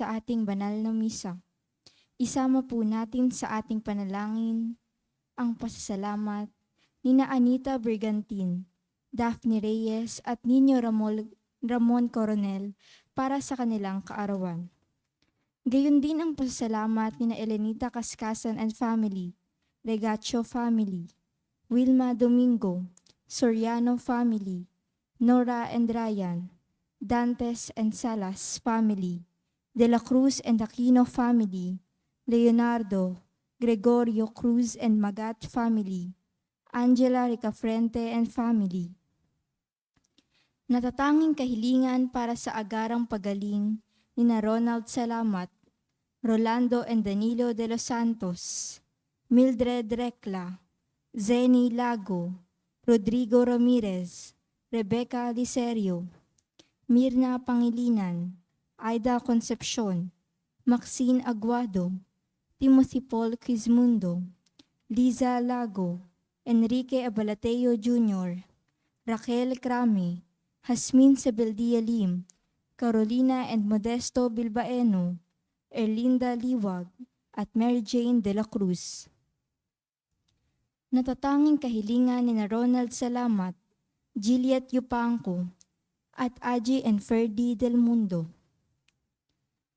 sa ating banal na misa. Isama po natin sa ating panalangin ang pasasalamat ni na Anita Bergantin, Daphne Reyes at Nino Ramon Coronel para sa kanilang kaarawan. Gayon din ang pasasalamat ni na Elenita Cascasan and family, Regacho family, Wilma Domingo, Soriano family, Nora and Ryan, Dantes and Salas family, De la Cruz and Aquino family, Leonardo, Gregorio Cruz and Magat family, Angela Ricafrente and family. Natatanging kahilingan para sa agarang pagaling ni na Ronald Salamat, Rolando and Danilo de los Santos, Mildred Recla, Zeni Lago, Rodrigo Ramirez, Rebecca Licerio, Mirna Pangilinan, Aida Concepcion, Maxine Aguado, Timothy Paul Quizmundo, Liza Lago, Enrique Abalateo Jr., Raquel Crame, Jasmine Sebeldia Lim, Carolina and Modesto Bilbaeno, Erlinda Liwag, at Mary Jane de la Cruz. Natatanging kahilingan ni na Ronald Salamat, Juliet Yupanco, at Aji and Ferdy Del Mundo.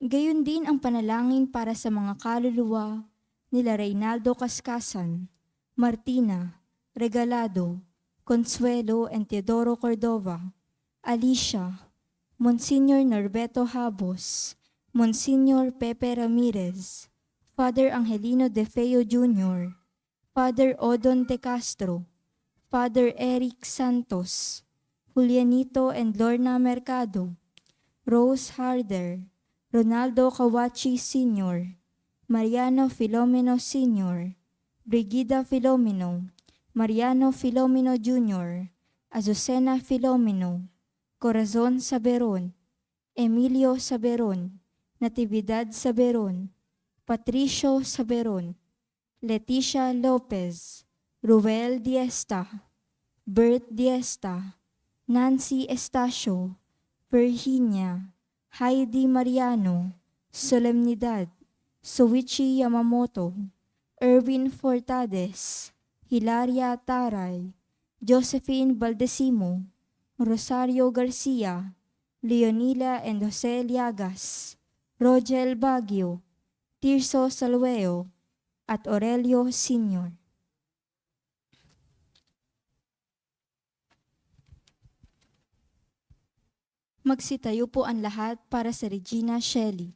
Gayon din ang panalangin para sa mga kaluluwa nila Reynaldo Cascasan, Martina, Regalado, Consuelo and Teodoro Cordova, Alicia, Monsignor Norberto Habos, Monsignor Pepe Ramirez, Father Angelino De Feo Jr., Father Odon De Castro, Father Eric Santos, Julianito and Lorna Mercado, Rose Harder, Ronaldo Kawachi Sr., Mariano Filomeno Sr., Brigida Filomeno, Mariano Filomeno Jr., Azucena Filomeno, Corazon Saberon, Emilio Saberon, Natividad Saberon, Patricio Saberon, Leticia Lopez, Ruel Diesta, Bert Diesta, Nancy Estacio, Virginia, Heidi Mariano, Solemnidad, Soichi Yamamoto, Erwin Fortades, Hilaria Taray, Josephine Baldesimo, Rosario Garcia, Leonila and Jose Liagas, Rogel Baguio, Tirso Salweo, at Aurelio Sr. Magsitayo po ang lahat para sa Regina Shelley.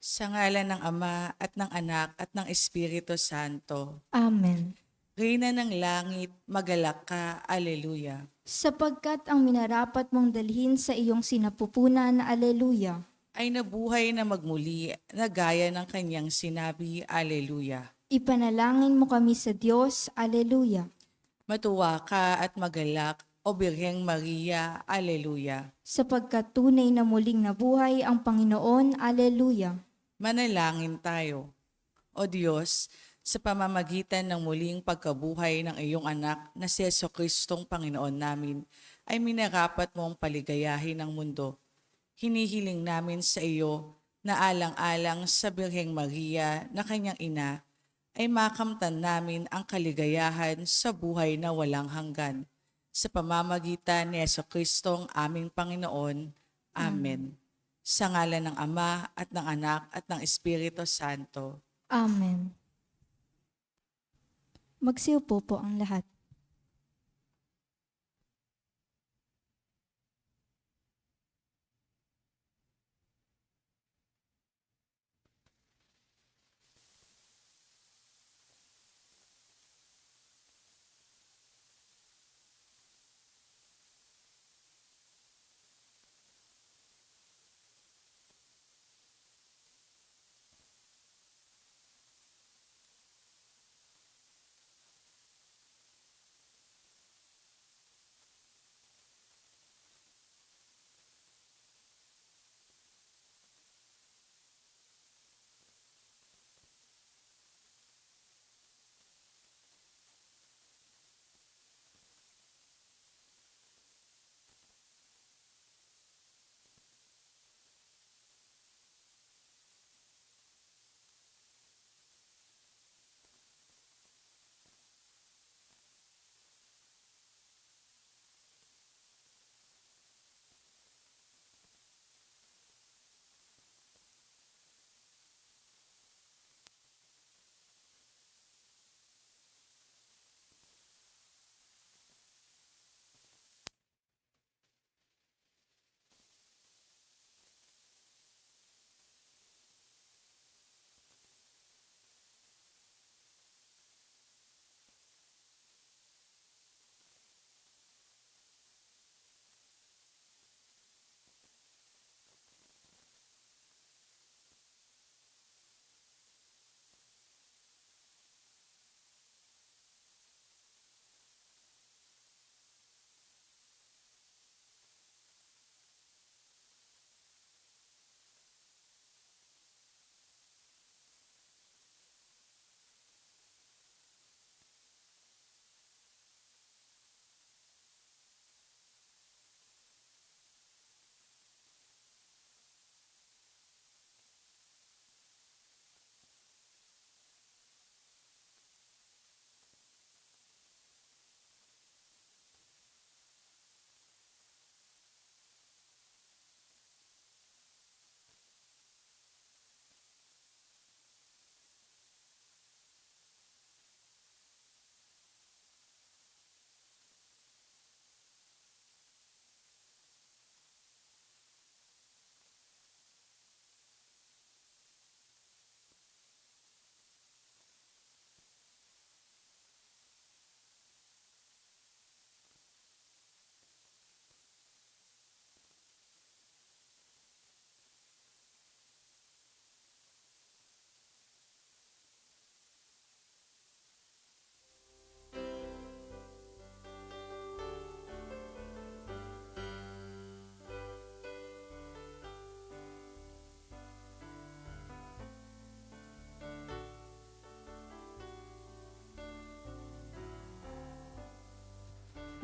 Sa ngalan ng Ama at ng Anak at ng Espiritu Santo. Amen. Reyna ng langit, magalak ka, Alleluia. Sapagkat ang minarapat mong dalhin sa iyong sinapupunan na Alleluia, Ay nabuhay na magmuli na gaya ng kanyang sinabi, Alleluia. ipanalangin mo kami sa Diyos, Alleluia. Matuwa ka at magalak, O Birheng Maria, Alleluia. Sapagkat tunay na muling nabuhay ang Panginoon, Alleluia. Manalangin tayo. O Diyos, sa pamamagitan ng muling pagkabuhay ng iyong anak na si Jesucristong Panginoon namin, ay minarapat mong paligayahin ang mundo. Hinihiling namin sa iyo na alang-alang sa Birheng Maria na kanyang ina, ay makamtan namin ang kaligayahan sa buhay na walang hanggan. Sa pamamagitan ni Jesucristong aming Panginoon. Amen. Sa ngalan ng Ama at ng Anak at ng Espiritu Santo. Amen. Magsiupo po ang lahat.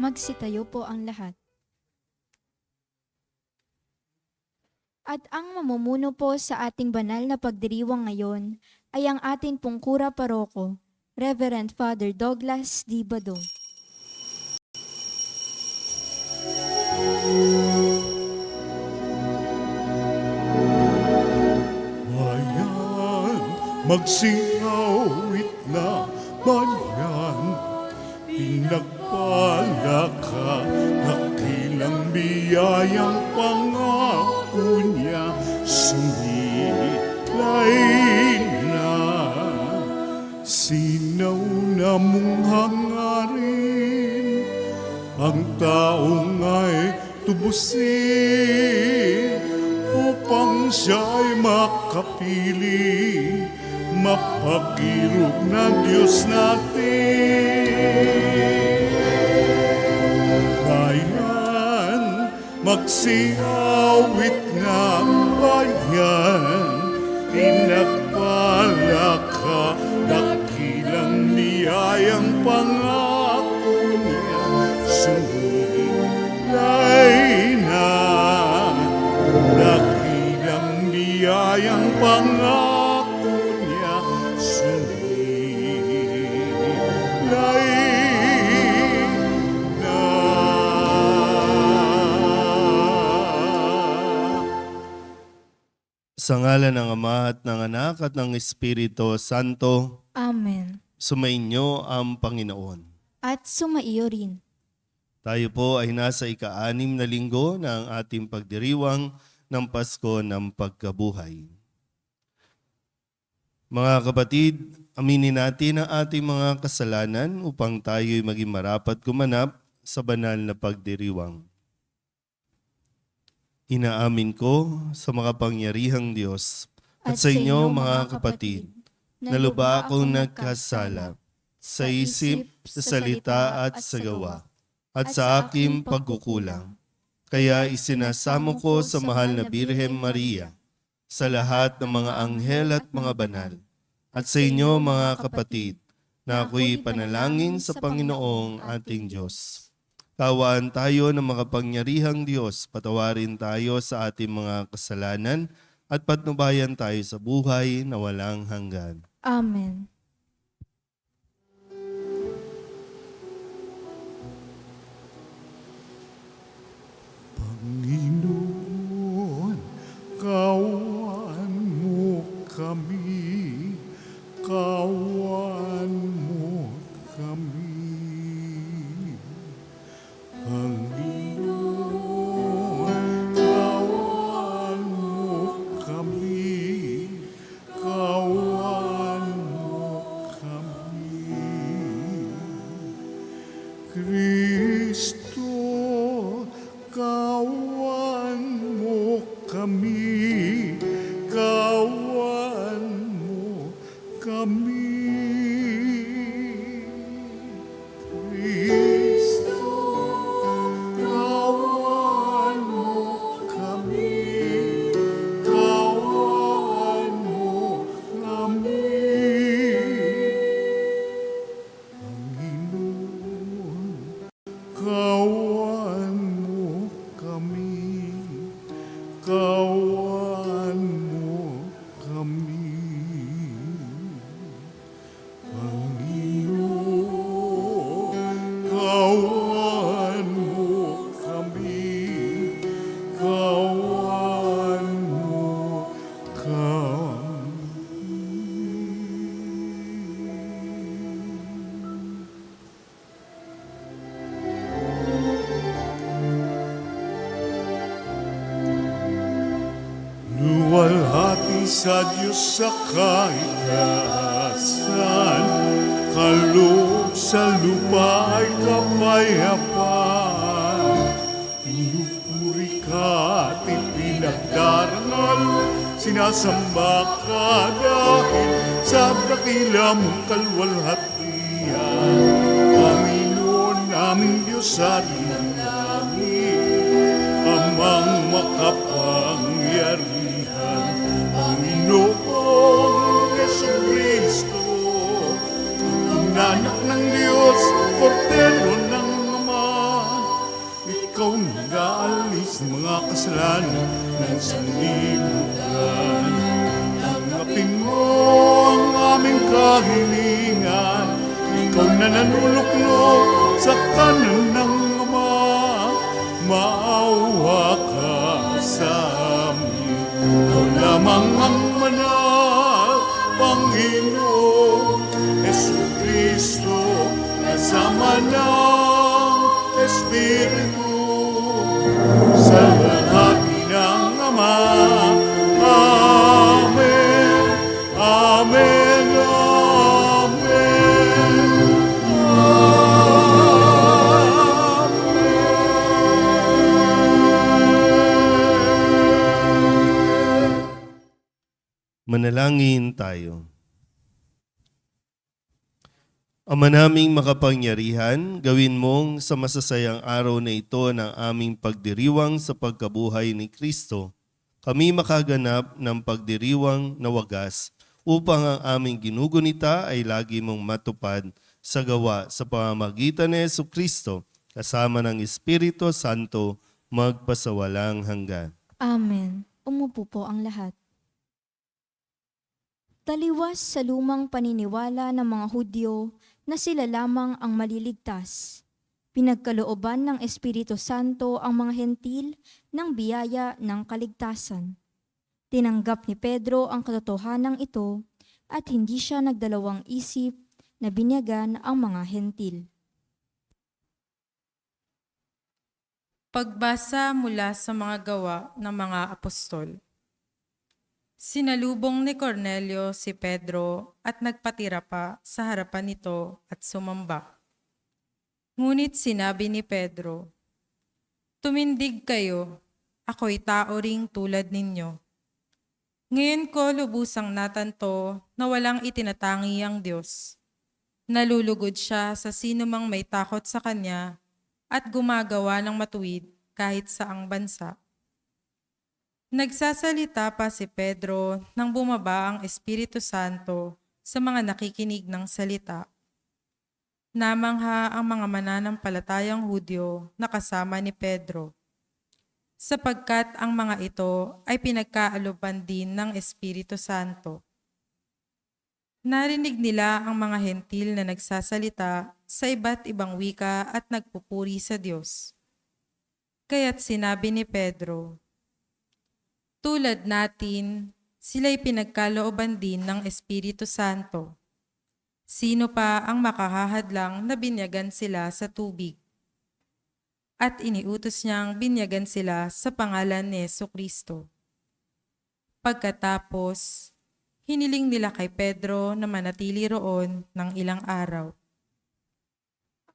Magsitayo po ang lahat. At ang mamumuno po sa ating banal na pagdiriwang ngayon ay ang ating pong kura paroko, Reverend Father Douglas D. Bado. Bayan, magsingawit na bayan, pinagpala ka, nakilang biyayang pangako niya, sumilay na. Sinaw na mong hangarin, ang taong ay tubusin, upang siya'y makapili, mapakirog ng Diyos natin. Bayan, magsiawit ng bayan, pinagpala ka, dakilang niyayang pangako niya, sumilay na. Dakilang niyayang pangako niya, sumilay na. Sa ngalan ng Ama at ng Anak at ng Espiritu Santo, Amen. sumainyo ang Panginoon. At sumaiyo rin. Tayo po ay nasa ika-6 na linggo ng ating pagdiriwang ng Pasko ng Pagkabuhay. Mga kapatid, aminin natin ang ating mga kasalanan upang tayo'y maging marapat gumanap sa banal na pagdiriwang. Inaamin ko sa makapangyarihang Diyos at sa inyo mga kapatid, na lubha akong nagkasala sa isip, sa salita at sa gawa, at sa aking pagkukulang. Kaya isinasamo ko sa mahal na Birhen Maria, sa lahat ng mga anghel at mga banal, at sa inyo mga kapatid, na ako'y panalangin sa Panginoong ating Diyos. Kawaan tayo ng makapangyarihang Diyos, patawarin tayo sa ating mga kasalanan, at patnubayan tayo sa buhay na walang hanggan. Amen. Panginoon, kawan mo kami, kawan mo kami. Panginoon, kawan mo kami, kawan mo kami. Kristo, kawan mo kami, kawan mo kami. Kristo, kawan mo kami, kawan mo kami. Panginoon, kawan mo kami, kawan mo kami. Panginoon, kawan mo kami, kawan mo kami. Luwalhati sa Diyos sa kaitaasan, kaloob sa lupa ay kapayapaan. Pinupuri ka at ipinagdarangal, sinasamba ka dahil sa dakila mong kalwalhatian. Panginoon naming Diyos at manangin, amang makapangyarihan, Panginoong Jesucristo, ang anak ng Diyos, Kordero ng Ama, Kristo, kasama ng Espiritu, sa lahati ng Ama. Amen, Amen, Amen, Amen. Manalangin tayo. Ama naming makapangyarihan, gawin mong sa masasayang araw na ito ng aming pagdiriwang sa pagkabuhay ni Kristo, kami makaganap ng pagdiriwang na wagas upang ang aming ginugunita ay lagi mong matupad sa gawa sa pamamagitan ni Jesucristo kasama ng Espiritu Santo magpasawalang hanggan. Amen. Umupo po ang lahat. Taliwas sa lumang paniniwala ng mga Hudyo na sila lamang ang maliligtas. Pinagkalooban ng Espiritu Santo ang mga hentil ng biyaya ng kaligtasan. Tinanggap ni Pedro ang katotohanan ito at hindi siya nagdalawang isip na binyagan ang mga hentil. Pagbasa mula sa mga gawa ng mga apostol. Sinalubong ni Cornelio si Pedro at nagpatira pa sa harapan nito at sumamba. Ngunit sinabi ni Pedro, "Tumindig kayo, ako'y tao ring tulad ninyo. Ngayon ko lubusang natanto na walang itinatangi ang Diyos. Nalulugod siya sa sinumang may takot sa Kanya at gumagawa ng matuwid kahit saang bansa." Nagsasalita pa si Pedro nang bumaba ang Espiritu Santo sa mga nakikinig ng salita. Namangha ang mga mananampalatayang Hudyo na kasama ni Pedro, sapagkat ang mga ito ay pinagkaalupan din ng Espiritu Santo. Narinig nila ang mga hentil na nagsasalita sa iba't ibang wika at nagpupuri sa Diyos. Kaya't sinabi ni Pedro, "Tulad natin, sila'y pinagkalooban din ng Espiritu Santo. Sino pa ang makahahadlang na binyagan sila sa tubig? At iniutos niyang binyagan sila sa pangalan ni Jesucristo." Pagkatapos, hiniling nila kay Pedro na manatili roon ng ilang araw.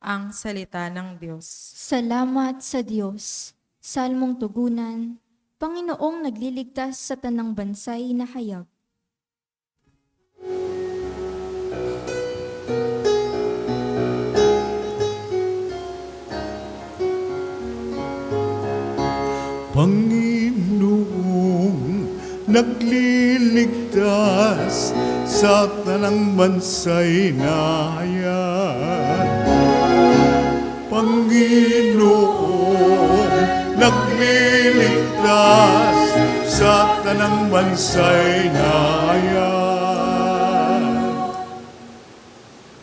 Ang salita ng Diyos. Salamat sa Diyos. Salmong tugunan, Panginoong nagliligtas sa tanang bansay na hayag. Panginoong nagliligtas sa tanang bansay na hayan. Panginoong nagliligtas sa tanang bansay na hayan.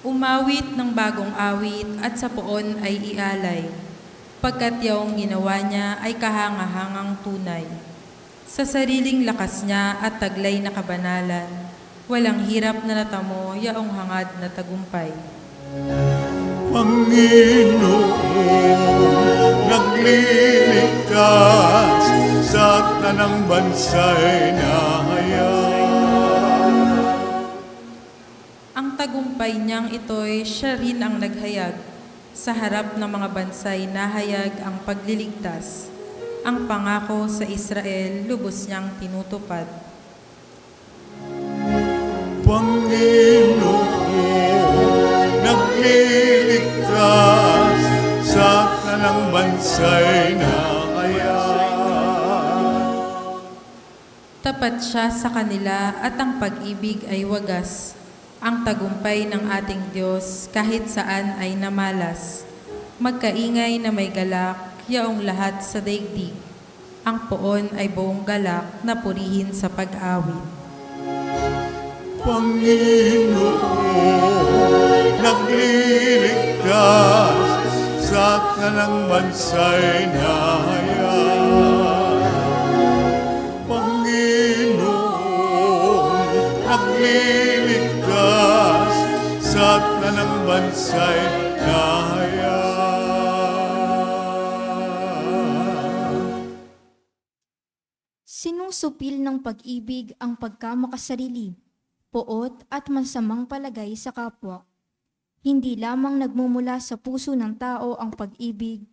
Umawit ng bagong awit at sa poon ay ialay, pagkat yaong ginawa niya ay kahangahangang tunay. Sa sariling lakas niya at taglay na kabanalan, walang hirap na natamo yaong hangad na tagumpay. Panginoong nagliligtas sa tanang bansay na hayan. Ang tagumpay niyang ito'y siya rin ang naghayag. Sa harap ng mga bansay nahayag ang pagliligtas. Ang pangako sa Israel lubos niyang tinutupad. Panginoong nagliligtas sa tanang bansay na hayan. Tapat siya sa kanila at ang pag-ibig ay wagas. Ang tagumpay ng ating Diyos kahit saan ay namalas. Magkaingay na may galak, yaong lahat sa daigdig. Ang poon ay buong galak na purihin sa pag-awit. Panginoong nagliligtas sa tanang bansay na hayan. Panginoong nagliligtas sa na ng bansay nahaya. Sinusupil ng pag-ibig ang pagkamakasarili, poot at masamang palagay sa kapwa. Hindi lamang nagmumula sa puso ng tao ang pag-ibig,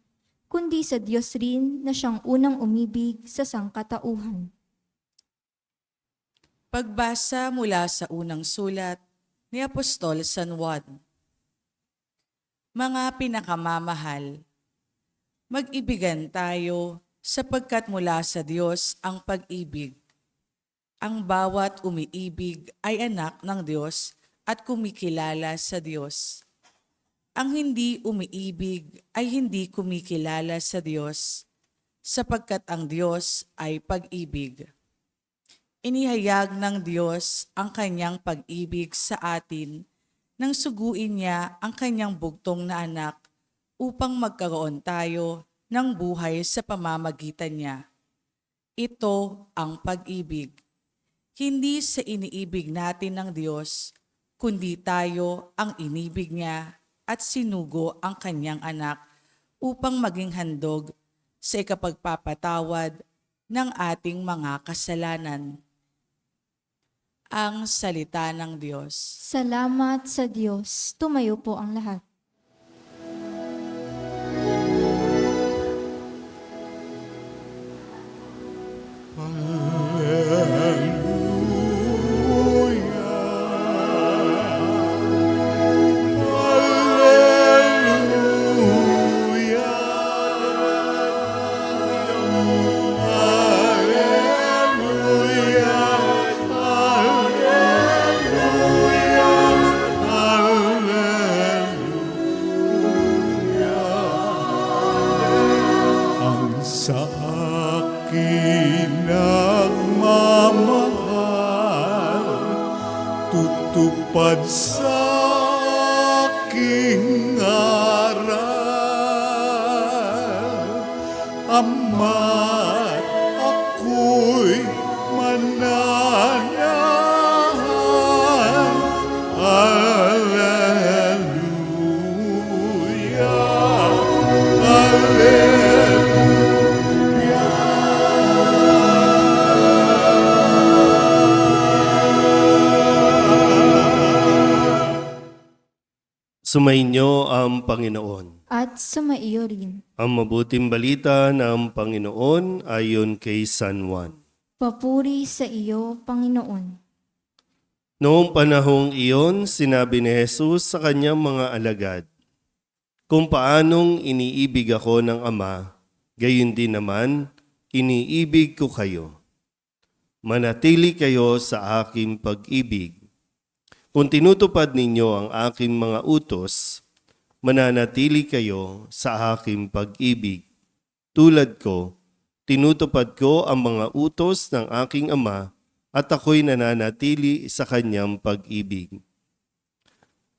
kundi sa Diyos rin na siyang unang umibig sa sangkatauhan. Pagbasa mula sa unang sulat ni Apostol San Juan. Mga pinakamamahal, mag-ibigan tayo sapagkat mula sa Diyos ang pag-ibig. Ang bawat umiibig ay anak ng Diyos at kumikilala sa Diyos. Ang hindi umiibig ay hindi kumikilala sa Diyos, sapagkat ang Diyos ay pag-ibig. Inihayag ng Diyos ang kanyang pag-ibig sa atin nang suguin niya ang kanyang bugtong na anak upang magkaroon tayo ng buhay sa pamamagitan niya. Ito ang pag-ibig. Hindi sa iniibig natin ng Diyos, kundi tayo ang inibig niya at sinugo ang kanyang anak upang maging handog sa ikapagpapatawad ng ating mga kasalanan. Ang salita ng Diyos. Salamat sa Diyos. Tumayo po ang lahat. Sa akin nagmamahal, tutupad sa aking aral. Ama't ako'y mananahan. Alleluia, alleluia. Sumainyo ang Panginoon. At sumaiyo rin. Ang mabuting balita ng Panginoon ayon kay San Juan. Papuri sa iyo, Panginoon. Noong panahong iyon, sinabi ni Jesus sa kanyang mga alagad, "Kung paanong iniibig ako ng Ama, gayon din naman iniibig ko kayo. Manatili kayo sa aking pag-ibig. Kung tinutupad ninyo ang aking mga utos, mananatili kayo sa aking pag-ibig. Tulad ko, tinutupad ko ang mga utos ng aking Ama at ako'y nananatili sa kanyang pag-ibig.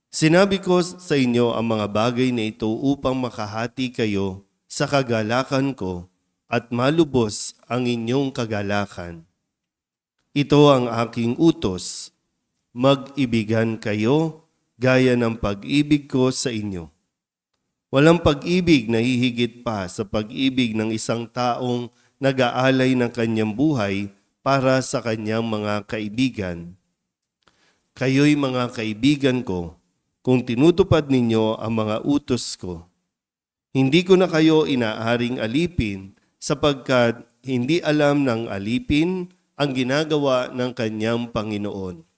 Sinabi ko sa inyo ang mga bagay na ito upang makahati kayo sa kagalakan ko at malubos ang inyong kagalakan. Ito ang aking utos, mag-ibigan kayo gaya ng pag-ibig ko sa inyo. Walang pag-ibig na hihigit pa sa pag-ibig ng isang taong nag-aalay ng kanyang buhay para sa kanyang mga kaibigan. Kayo'y mga kaibigan ko kung tinutupad ninyo ang mga utos ko. Hindi ko na kayo inaaring alipin sapagkat hindi alam ng alipin ang ginagawa ng kanyang Panginoon.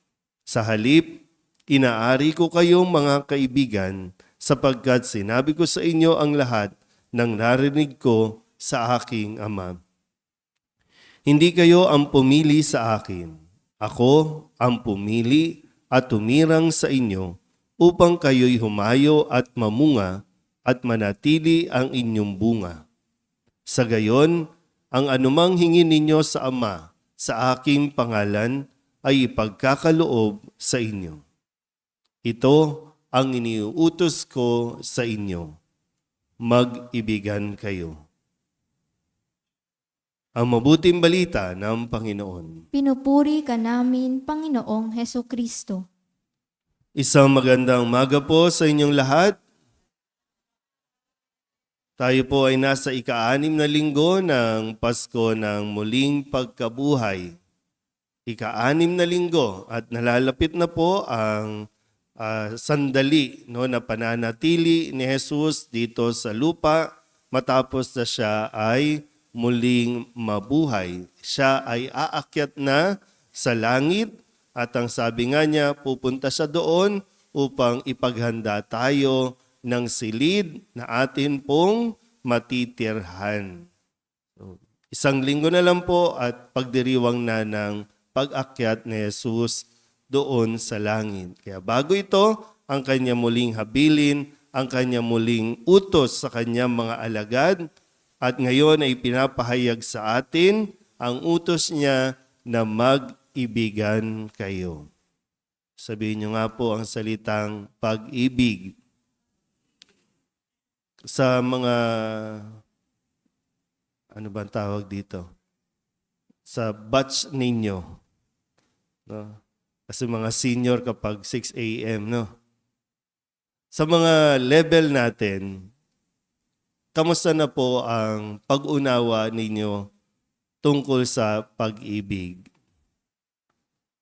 Sa halip, inaari ko kayong mga kaibigan sapagkat sinabi ko sa inyo ang lahat ng narinig ko sa aking Ama. Hindi kayo ang pumili sa akin. Ako ang pumili at tumirang sa inyo upang kayo'y humayo at mamunga at manatili ang inyong bunga. Sa gayon, ang anumang hingin ninyo sa Ama sa aking pangalan ay ipagkakaloob sa inyo. Ito ang iniuutos ko sa inyo. Mag-ibigan kayo. Ang mabuting balita ng Panginoon. Pinupuri ka namin, Panginoong Hesukristo. Isang magandang umaga po sa inyong lahat. Tayo po ay nasa ika-6 na linggo ng Pasko ng Muling Pagkabuhay. Ika-6 na linggo at nalalapit na po ang sandali na pananatili ni Jesus dito sa lupa matapos na siya ay muling mabuhay. Siya ay aakyat na sa langit at ang sabi nga niya, pupunta siya doon upang ipaghanda tayo ng silid na atin pong matitirhan. So, isang linggo na lang po at pagdiriwang na ng pag-akyat ni Jesus doon sa langit. Kaya bago ito, ang kanya muling habilin, ang kanya muling utos sa kanyang mga alagad, at ngayon ay pinapahayag sa atin ang utos niya na mag-ibigan kayo. Sabihin niyo nga po ang salitang pag-ibig. Sa mga, ano ba ang tawag dito? Sa batch ninyo. No? Kasi mga senior kapag 6 a.m., no? Sa mga level natin, kamusta na po ang pag-unawa ninyo tungkol sa pag-ibig?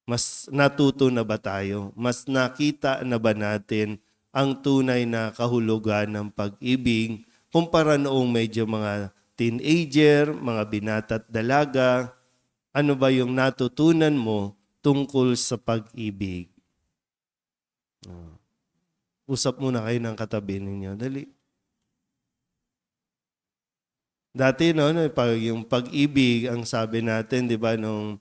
Mas natuto na ba tayo? Mas nakita na ba natin ang tunay na kahulugan ng pag-ibig kumpara noong medyo mga teenager, mga binata't dalaga? Ano ba yung natutunan mo tungkol sa pag-ibig? Usap muna kayo ng katabi ninyo. Dali. Dati, yung pag-ibig, ang sabi natin, di ba, nung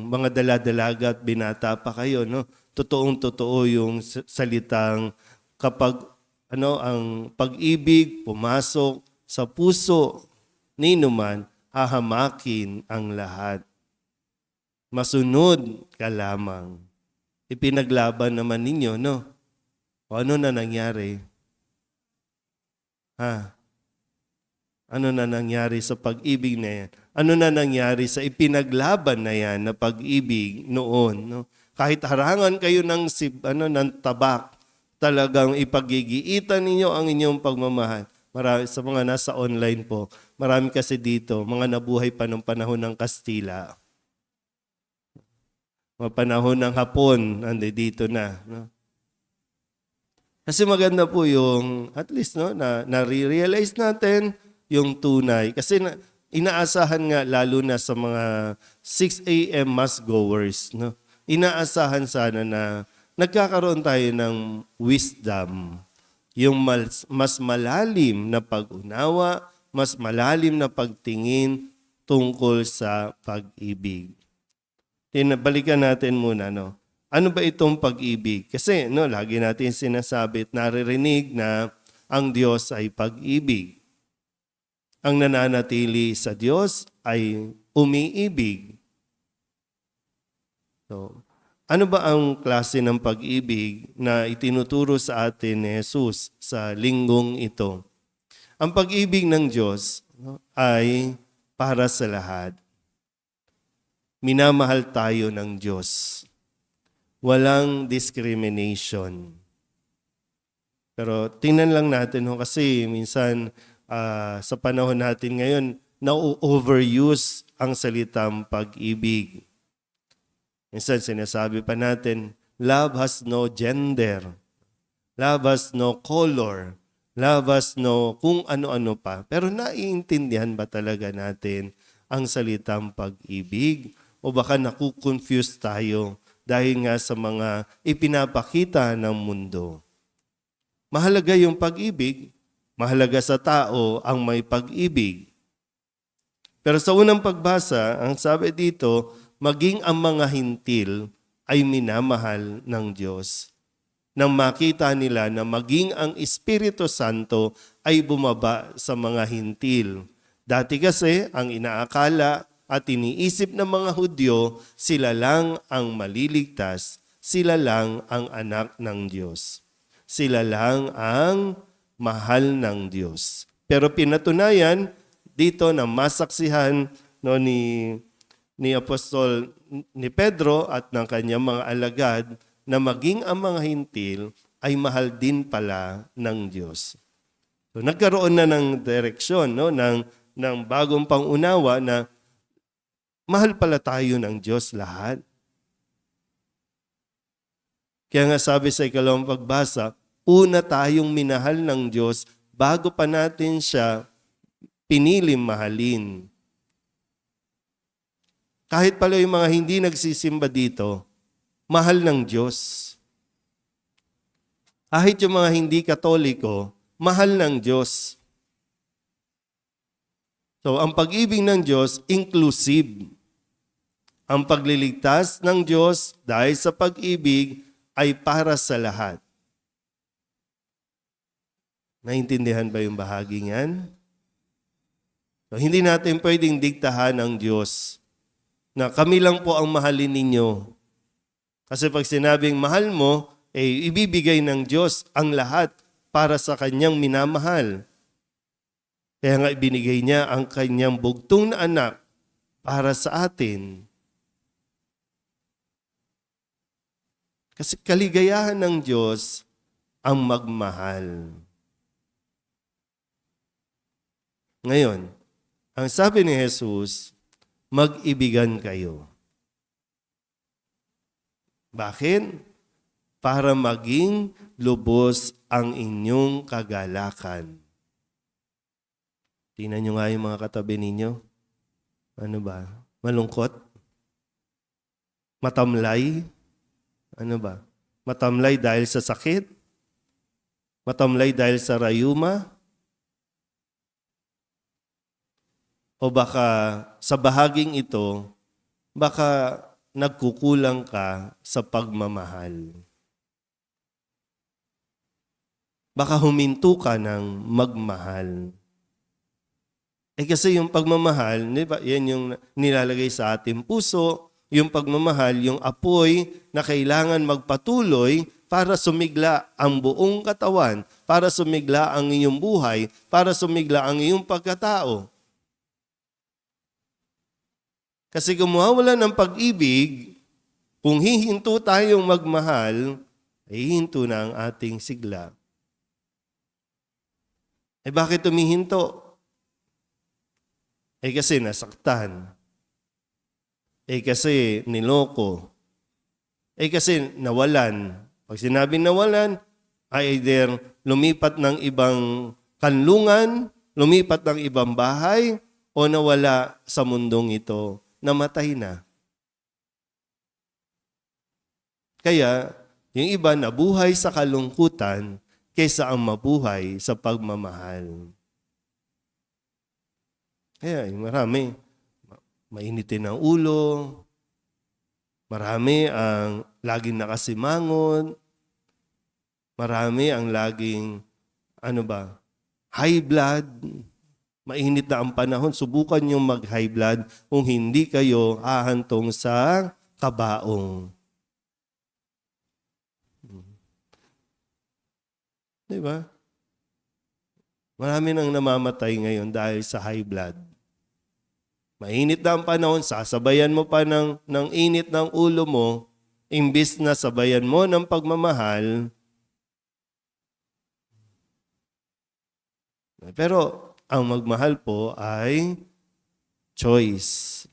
mga daladalaga at binata pa kayo, totoong-totoo yung salitang kapag ang pag-ibig pumasok sa puso ni numan, hahamakin ang lahat. Masunod ka lamang. Ipinaglaban naman ninyo, no? O ano na nangyari? Ano na nangyari sa pag-ibig na yan? Ano na nangyari sa ipinaglaban na yan na pag-ibig noon? No? Kahit harangan kayo ng tabak, talagang ipagigiitan ninyo ang inyong pagmamahal. Marami, sa mga nasa online po, marami kasi dito, mga nabuhay pa ng panahon ng Kastila. Mga panahon ng Hapon, dito na. No? Kasi maganda po yung, at least, na-realize natin yung tunay. Kasi inaasahan nga, lalo na sa mga 6 a.m. mass goers, no? Inaasahan sana na nagkakaroon tayo ng wisdom, yung mas malalim na pag-unawa, mas malalim na pagtingin tungkol sa pag-ibig. Balikan natin muna, ano ba itong pag-ibig? Kasi lagi natin sinasabi at naririnig na ang Diyos ay pag-ibig. Ang nananatili sa Diyos ay umiibig. So, ano ba ang klase ng pag-ibig na itinuturo sa atin ni Jesus sa linggong ito? Ang pag-ibig ng Diyos ay para sa lahat. Minamahal tayo ng Diyos. Walang discrimination. Pero tingnan lang natin kasi minsan sa panahon natin ngayon, na-overuse ang salitang pag-ibig. Minsan sinasabi pa natin, love has no gender. Love has no color. Love has no kung ano-ano pa. Pero naiintindihan ba talaga natin ang salitang pag-ibig? O baka nakukonfuse tayo dahil nga sa mga ipinapakita ng mundo. Mahalaga yung pag-ibig. Mahalaga sa tao ang may pag-ibig. Pero sa unang pagbasa, ang sabi dito, maging ang mga hintil ay minamahal ng Diyos. Nang makita nila na maging ang Espiritu Santo ay bumaba sa mga hintil. Dati kasi ang inaakala at iniisip ng mga Hudyo, sila lang ang maliligtas, sila lang ang anak ng Diyos. Sila lang ang mahal ng Diyos. Pero pinatunayan dito na masaksihan ni Apostol ni Pedro at ng kanyang mga alagad na maging ang mga hintil ay mahal din pala ng Diyos. So nagkaroon na ng direksyon, no? ng bagong pangunawa na mahal pala tayo ng Diyos lahat. Kaya nga sabi sa ikalawang pagbasa, una tayong minahal ng Diyos bago pa natin siya piniling mahalin. Kahit pala yung mga hindi nagsisimba dito, mahal ng Diyos. Kahit yung mga hindi Katoliko, mahal ng Diyos. So, ang pag-ibig ng Diyos, inclusive. Ang pagliligtas ng Diyos dahil sa pag-ibig ay para sa lahat. Naintindihan ba yung bahaging yan? So, hindi natin pwedeng diktahan ng Diyos na kami lang po ang mahalin ninyo. Kasi pag sinabing mahal mo, ibibigay ng Diyos ang lahat para sa kanyang minamahal. Kaya nga ibinigay niya ang kanyang bugtong na anak para sa atin. Kasi kaligayahan ng Diyos ang magmahal. Ngayon, ang sabi ni Jesus, mag-ibigan kayo. Bakit? Para maging lubos ang inyong kagalakan. Tingnan nyo nga yung mga katabi ninyo. Ano ba? Malungkot? Matamlay? Ano ba? Matamlay dahil sa sakit? Matamlay dahil sa rayuma? O baka sa bahaging ito, baka nagkukulang ka sa pagmamahal. Baka huminto ka ng magmahal. Kasi yung pagmamahal, di ba, yan yung nilalagay sa ating puso, yung pagmamahal, yung apoy na kailangan magpatuloy para sumigla ang buong katawan, para sumigla ang iyong buhay, para sumigla ang iyong pagkatao. Kasi kung mawawala ng pag-ibig, kung hihinto tayong magmahal, ay hinto na ang ating sigla. Bakit tumihinto? Kasi nasaktan. Kasi niloko. Kasi nawalan. Pag sinabing nawalan, ay either lumipat ng ibang kanlungan, lumipat ng ibang bahay, o nawala sa mundong ito, namatay na. Kaya, yung iba nabuhay sa kalungkutan kaysa ang mabuhay sa pagmamahal. Kaya, marami. Mainitin ang ulo. Marami ang laging nakasimangon. Marami ang laging, high blood. Mainit na ang panahon. Subukan niyong mag-high blood kung hindi kayo hahantong sa kabaong. Diba? Marami nang namamatay ngayon dahil sa high blood. Mainit na ang panahon, sasabayan mo pa ng init ng ulo mo, imbis na sabayan mo ng pagmamahal. Pero ang magmahal po ay choice.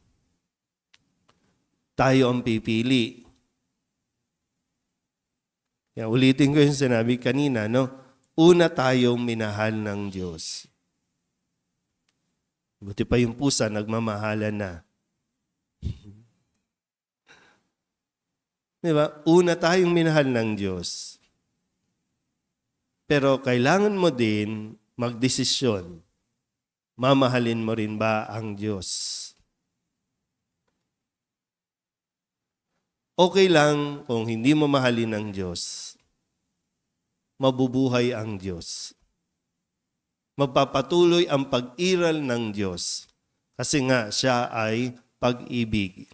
Tayo ang pipili. Kaya ulitin ko yung sinabi kanina, no? Una tayong minahal ng Diyos. Buti pa yung pusa, nagmamahalan na. Diba? Una tayong minahal ng Diyos. Pero kailangan mo din magdesisyon. Mamahalin mo rin ba ang Diyos? Okay lang kung hindi mo mahalin ang Diyos. Mabubuhay ang Diyos. Magpapatuloy ang pag-iral ng Diyos. Kasi nga, siya ay pag-ibig.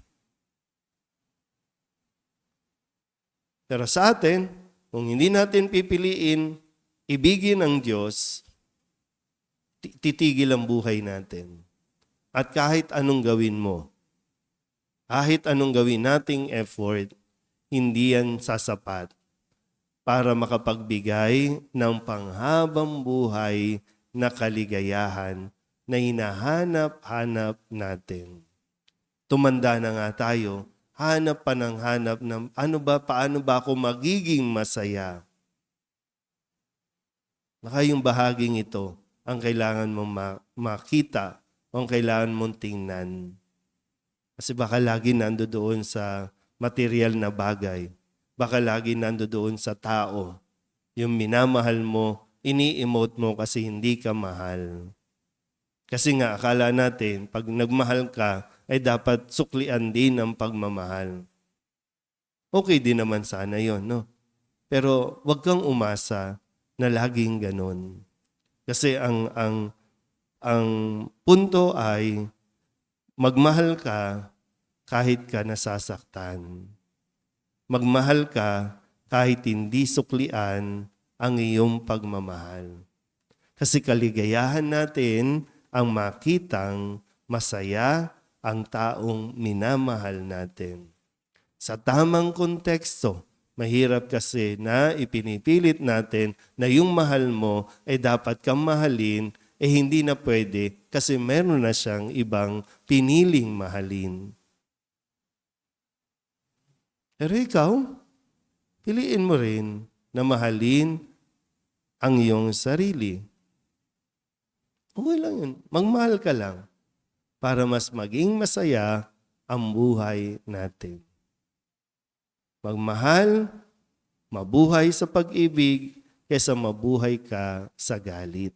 Pero sa atin, kung hindi natin pipiliin, ibigin ang Diyos, titigil ang buhay natin. At kahit anong gawin mo, kahit anong gawin nating effort, hindi yan sasapat para makapagbigay ng panghabang buhay na kaligayahan na hinahanap-hanap natin. Tumanda na nga tayo, hanap pa ng hanap ng paano ba ako magiging masaya? Baka yung bahaging ito ang kailangan mong makita o ang kailangan mong tingnan. Kasi baka lagi nandoon sa material na bagay. Baka lagi nandoon sa tao. Yung minamahal mo, ini-emote mo kasi hindi ka mahal. Kasi nga, akala natin, pag nagmahal ka, ay dapat suklian din ang pagmamahal. Okay din naman sana yon, no? Pero wag kang umasa na laging ganon. Kasi ang punto ay magmahal ka kahit ka nasasaktan. Magmahal ka kahit hindi suklian ang iyong pagmamahal. Kasi kaligayahan natin ang makitang masaya ang taong minamahal natin. Sa tamang konteksto, mahirap kasi na ipinipilit natin na yung mahal mo ay dapat kang mahalin, hindi na pwede kasi meron na siyang ibang piniling mahalin. Pero ikaw, piliin mo rin na mahalin ang iyong sarili. Okay lang yun. Magmahal ka lang para mas maging masaya ang buhay natin. Magmahal, mabuhay sa pag-ibig, kaysa mabuhay ka sa galit.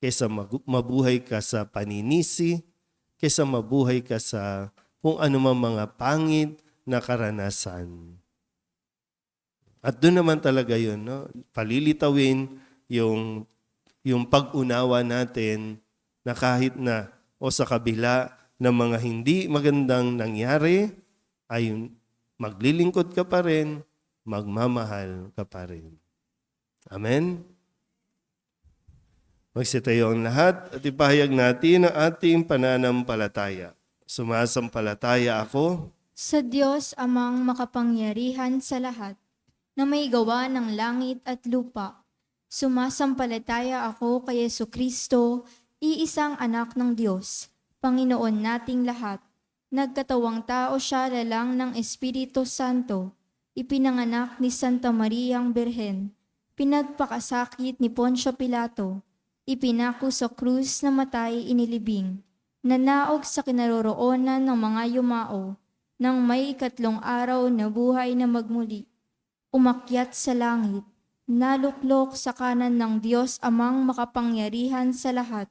Kaysa mabuhay ka sa paninisi, kaysa mabuhay ka sa kung anumang mga pangit na karanasan. At doon naman talaga yun, no? Palilitawin yung pag-unawa natin na kahit na o sa kabila ng mga hindi magandang nangyari, ay maglilingkod ka pa rin, magmamahal ka pa rin. Amen? Magsitayo ang lahat at ipahayag natin ang ating pananampalataya. Sumasampalataya ako Sa Diyos amang makapangyarihan sa lahat, na may gawa ng langit at lupa. Sumasampalataya ako kay Jesucristo, iisang anak ng Diyos, Panginoon nating lahat. Nagkatawang tao siya lalang ng Espiritu Santo, ipinanganak ni Santa Mariang Birhen, pinagpakasakit ni Poncio Pilato, ipinako sa krus na matay inilibing, nanaog sa kinaroroonan ng mga yumao, nang may 3 araw na buhay na magmuli. Umakyat sa langit, naluklok sa kanan ng Diyos amang makapangyarihan sa lahat.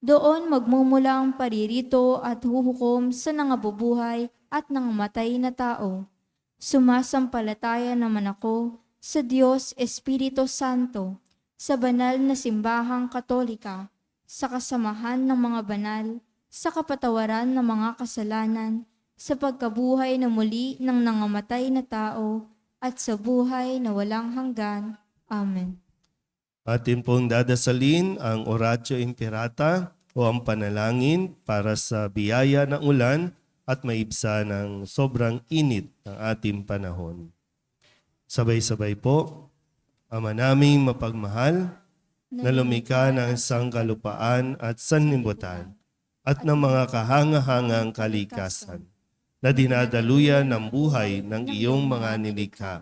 Doon magmumula ang paririto at huhukom sa nangabubuhay at nangamatay na tao. Sumasampalataya naman ako sa Diyos Espiritu Santo, sa banal na simbahang katolika, sa kasamahan ng mga banal, sa kapatawaran ng mga kasalanan, sa pagkabuhay na muli ng nangamatay na tao, at sa buhay na walang hanggan. Amen. Atin pong dadasalin ang Oratio Imperata o ang panalangin para sa biyaya ng ulan at maibsa ng sobrang init ng ating panahon. Sabay-sabay po, Ama naming mapagmahal, na lumikha ng sangkalupaan at sanlibutan at ng mga kahangahangang kalikasan na dinadaluyan ng buhay ng iyong mga nilikha.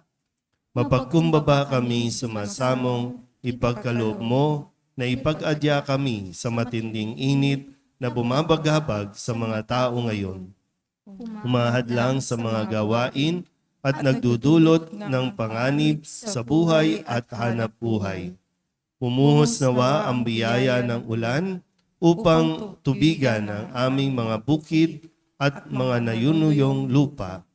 Mapagkumbaba kami sumasamong ipagkaloob mo na ipag-adya kami sa matinding init na bumabagabag sa mga tao ngayon. Humahadlang sa mga gawain at nagdudulot ng panganib sa buhay at hanap buhay. Pumuhos nawa ang biyaya ng ulan upang tubigan ang aming mga bukid at mga nayunuyong lupa,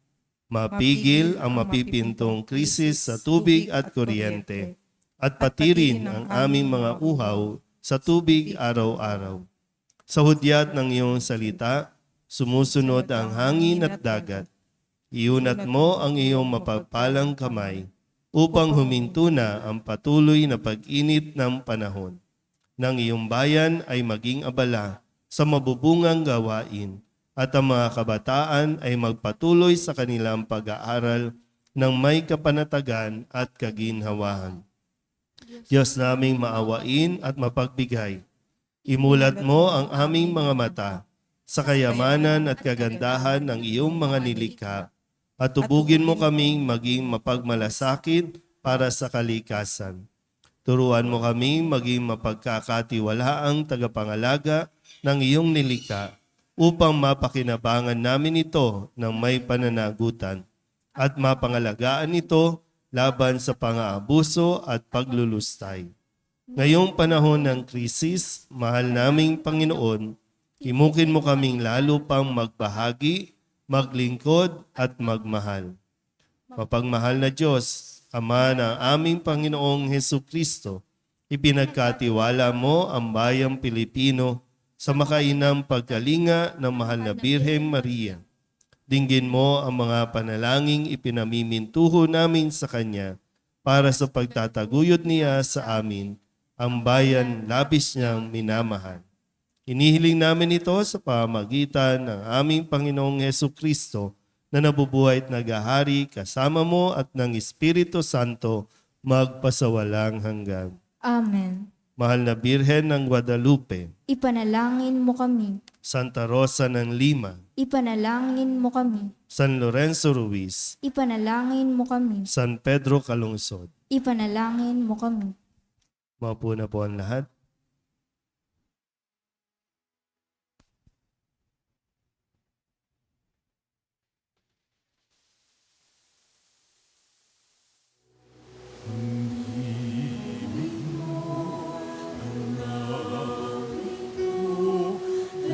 mapigil ang mapipintong krisis sa tubig at kuryente, at pati rin ang aming mga uhaw sa tubig araw-araw. Sa hudyat ng iyong salita, sumusunod ang hangin at dagat. Iunat mo ang iyong mapagpalang kamay upang huminto na ang patuloy na pag-init ng panahon. Nang iyong bayan ay maging abala sa mabubungang gawain at ang mga kabataan ay magpatuloy sa kanilang pag-aaral ng may kapanatagan at kaginhawahan. Diyos naming maawain at mapagbigay, imulat mo ang aming mga mata sa kayamanan at kagandahan ng iyong mga nilikha at tubugin mo kaming maging mapagmalasakit para sa kalikasan. Turuan mo kaming maging mapagkakatiwalaang tagapangalaga ng iyong nilikha upang mapakinabangan namin ito ng may pananagutan at mapangalagaan ito laban sa pang-aabuso at paglulustay. Ngayong panahon ng krisis, mahal naming Panginoon, imukin mo kaming lalo pang magbahagi, maglingkod at magmahal. Mapagmahal na Diyos, Ama ng aming Panginoong Hesukristo, ipinagkatiwala mo ang bayang Pilipino sa makainang pagkalinga ng mahal na Birhen Maria. Dinggin mo ang mga panalangin ipinamimintuho namin sa Kanya para sa pagtataguyod niya sa amin, ang bayan labis niyang minamahal. Inihiling namin ito sa pamamagitan ng aming Panginoong Hesukristo na nabubuhay at naghahari kasama mo at ng Espiritu Santo magpasawalang hanggan. Amen. Mahal na Birhen ng Guadalupe, Ipanalangin mo kami. Santa Rosa ng Lima, Ipanalangin mo kami. San Lorenzo Ruiz, Ipanalangin mo kami. San Pedro Calungsod. Ipanalangin mo kami. Maupo na po ang lahat.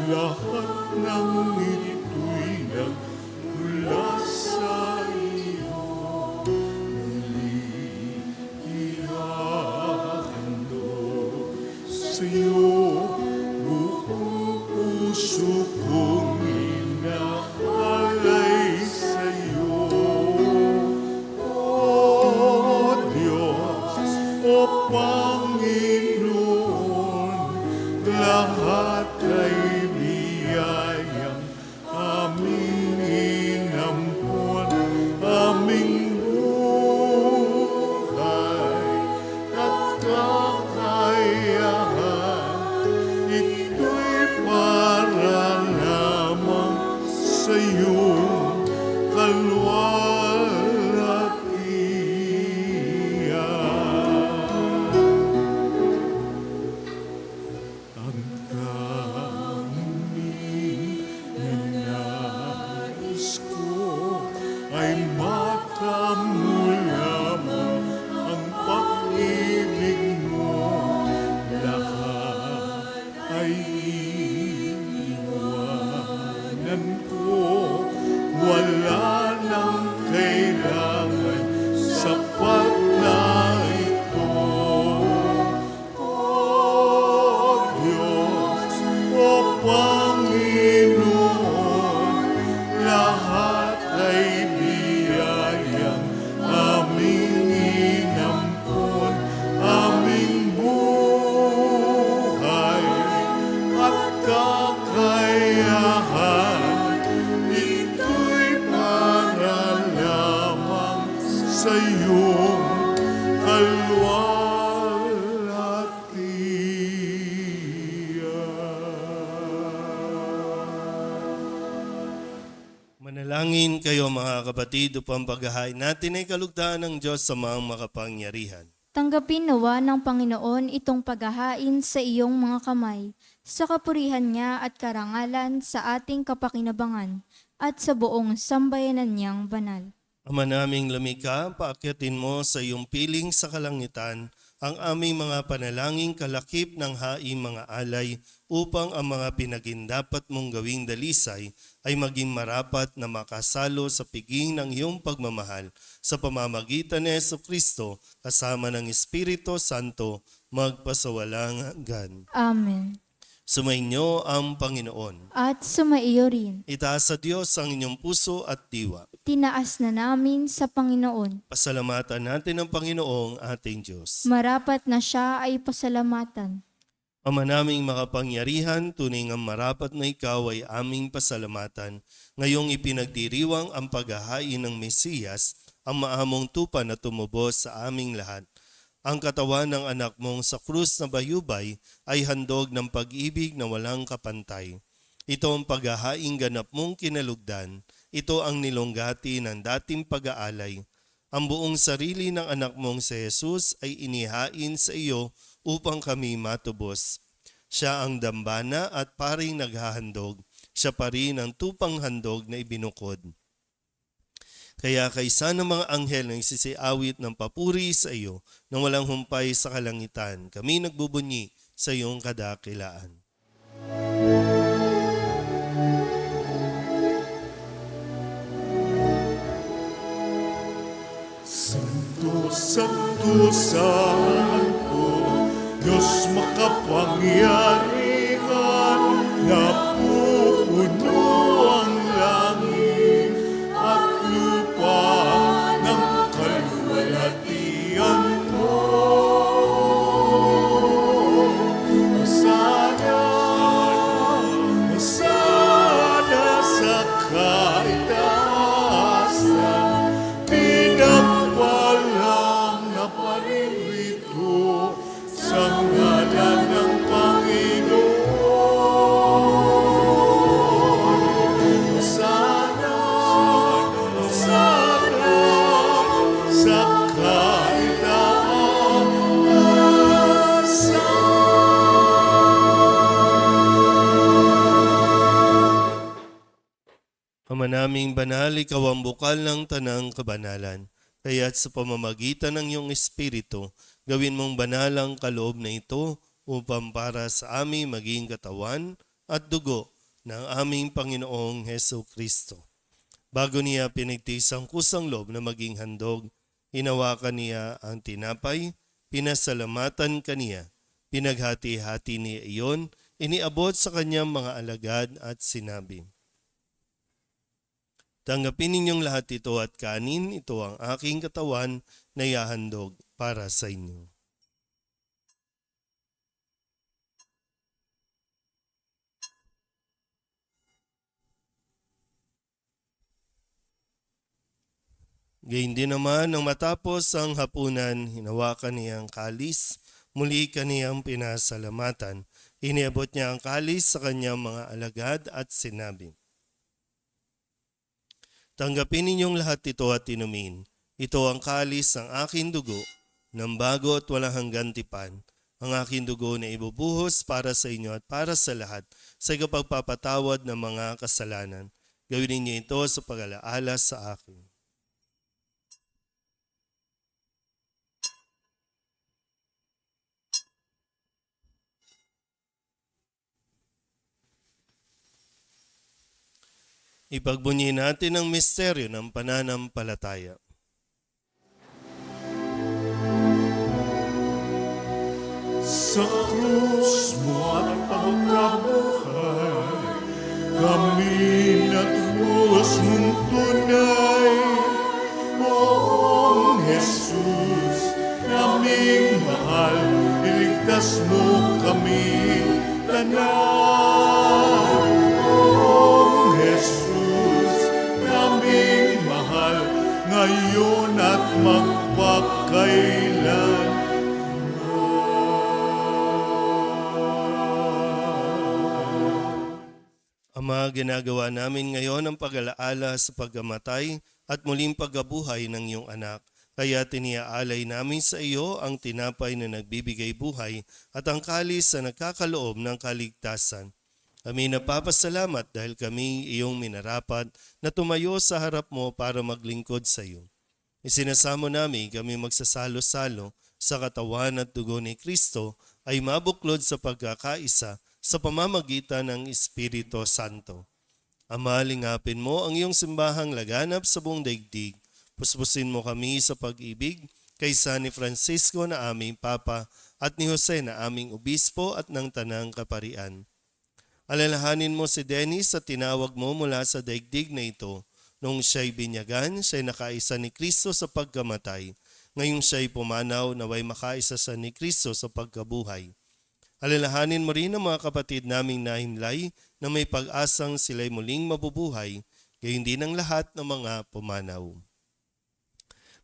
Lahat ng ito'y nagmula sa iyo. Muli ihahando sa iyo. Buong puso kong inaalay sa iyo. O Diyos, o Panginoon, lahat ay biyayang aming inampon, aming buhay at kakayahan. Ito'y para lamang sa iyong kalwalhatian. Ang tanging nais ko ay makamulamang ang pag-ibig mo. Lahat ay iiwanan ko. Wala nang kailangan, sapat na ito. O Diyos, o Panginoon, lahat ay biyayang aming inampon, aming buhay at kakayahan. Ito'y para lamang sa iyong kalwalhatian. Manalangin kayo mga kapatid upang paghahain natin ay kalugtaan ng Diyos sa mga makapangyarihan. Tanggapin nawa ng Panginoon itong paghahain sa iyong mga kamay, sa kapurihan niya at karangalan sa ating kapakinabangan, at sa buong sambayanan niyang banal. Ama naming lumikha, paakyatin mo sa iyong piling sa kalangitan ang aming mga panalangin kalakip ng haing mga alay upang ang mga pinagindapat mong gawing dalisay ay maging marapat na makasalo sa piging ng iyong pagmamahal sa pamamagitan ni Jesucristo kasama ng Espiritu Santo magpasawalang hanggan. Amen. Sumainyo ang Panginoon. At sumaiyo rin. Itaas sa Diyos ang inyong puso at diwa. Tinaas na namin sa Panginoon. Pasalamatan natin ang Panginoong ating Diyos. Marapat na siya ay pasalamatan. Ama naming makapangyarihan, tunay nga marapat na ikaw ay aming pasalamatan. Ngayong ipinagdiriwang ang paghahain ng Mesiyas, ang maamong tupa na tumubos sa aming lahat. Ang katawan ng anak mong sa krus na bayubay ay handog ng pag-ibig na walang kapantay. Ito ang paghahaing ganap mong kinalugdan. Ito ang nilonggati ng dating pag-aalay. Ang buong sarili ng anak mong si Jesus ay inihain sa iyo upang kami matubos. Siya ang dambana at paring naghahandog. Siya pa rin ang tupang handog na ibinukod. Kaya kaysa ng mga anghel na isisiawit ng papuri sa iyo nang walang humpay sa kalangitan, kami nagbubunyi sa iyong kadakilaan. Santo, Santo, Santo, Diyos makapangyarihan, napupuno ang langit at lupa ng kaluwalhatian mo. Masana, masana sa kaitaasan, pinagpalang na paririto sa ngalan ng Panginoon. Sana, sana sa kaitaasan. Ama naming banal, ikaw ang bukal ng tanang kabanalan. Kaya't sa pamamagitan ng iyong Espiritu, gawin mong banal ang kaloob na ito upang para sa aming maging katawan at dugo ng aming Panginoong Heso Kristo. Bago niya pinigtis ang kusang loob na maging handog, hinawakan niya ang tinapay, pinasalamatan kaniya, pinaghati-hati niya iyon, iniabot sa kanyang mga alagad at sinabi, "Tanggapin ninyong lahat ito at kanin, ito ang aking katawan na ihahandog para sa inyo." Gayun din naman, nang matapos ang hapunan, hinawakan niya ang kalis, muli kaniyang pinasalamatan. Iniabot niya ang kalis sa kanyang mga alagad at sinabi, "Tanggapin ninyong lahat ito at inumin. Ito ang kalis ng aking dugo, ng bago at walang hanggang tipan. Ang aking dugo na ibubuhos para sa inyo at para sa lahat sa ikapagpapatawad ng mga kasalanan. Gawin ninyo ito sa pag-alaala sa akin." Ipagbunyi natin ang misteryo ng pananampalataya. Sa krus mo at pagkabuhay, kami natubos mong tunay. Poong Jesus, naming mahal, iligtas mo kami tanan. Poong Jesus, naming mahal, ngayon at magpakailan. Ama, ginagawa namin ngayon ang pag-alaala sa pagkamatay at muling pagkabuhay ng iyong anak. Kaya tiniaalay namin sa iyo ang tinapay na nagbibigay buhay at ang kalis na nagkakaloob ng kaligtasan. Kami napapasalamat dahil kami iyong minarapat na tumayo sa harap mo para maglingkod sa iyo. Isinasamo namin kami magsasalo-salo sa katawan at dugo ni Kristo ay mabuklod sa pagkakaisa sa pamamagitan ng Espiritu Santo. Ama, lingapin mo ang iyong simbahang laganap sa buong daigdig. Puspusin mo kami sa pag-ibig kaysa ni Francisco na aming Papa at ni Jose na aming Obispo at ng Tanang Kaparian. Alalahanin mo si Dennis at tinawag mo mula sa daigdig na ito. Nung siya'y binyagan, siya'y nakaisa ni Kristo sa pagkamatay. Ngayong siya'y pumanaw, naway makaisa sa ni Kristo sa pagkabuhay. Alalahanin mo rin ang mga kapatid naming nahimlay na may pag-asang sila'y muling mabubuhay, gayon din ang lahat ng mga pumanaw.